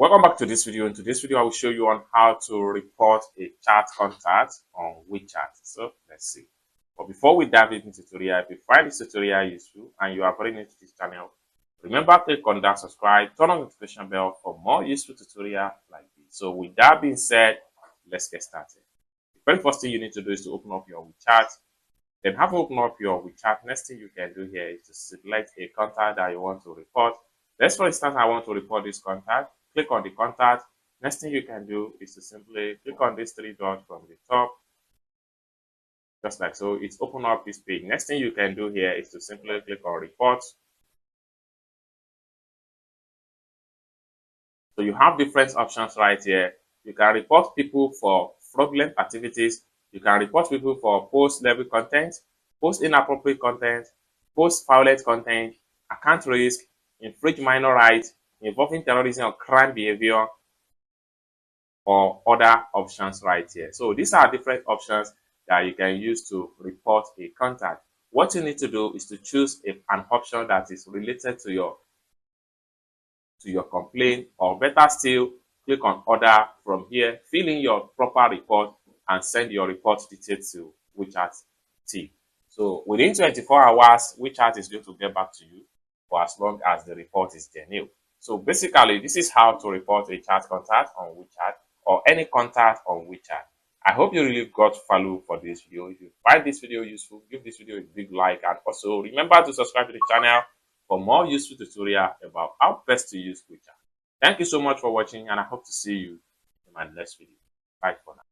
Welcome back to this video. In today's video, I will show you on how to report a chat contact on WeChat. So let's see. But before we dive into the tutorial, if you find this tutorial useful and you are very new to this channel, remember click on that subscribe, turn on the notification bell for more useful tutorial like this. So with that being said, let's get started. The very first thing you need to do is to open up your WeChat. Then after open up your WeChat, next thing you can do here is to select a contact that you want to report. Let's for instance, I want to report this contact. Click on the contact. Next thing you can do is to simply click on these three dots from the top, just like so. It's open up this page. Next thing you can do here is to simply click on report. So you have different options right here. You can report people for fraudulent activities. You can report people for post-level content, post inappropriate content, post violent content, account risk, infringe minor rights, involving terrorism or crime behavior, or other options right here. So these are different options that you can use to report a contact. What you need to do is to choose an option that is related to your complaint, or better still, click on order from here, fill in your proper report and send your report details to WeChat team. So within 24 hours, WeChat is going to get back to you for as long as the report is genuine. So basically, this is how to report a chat contact on WeChat or any contact on WeChat. I hope you really got value for this video. If you find this video useful, give this video a big like, and also remember to subscribe to the channel for more useful tutorial about how best to use WeChat. Thank you so much for watching, and I hope to see you in my next video. Bye for now.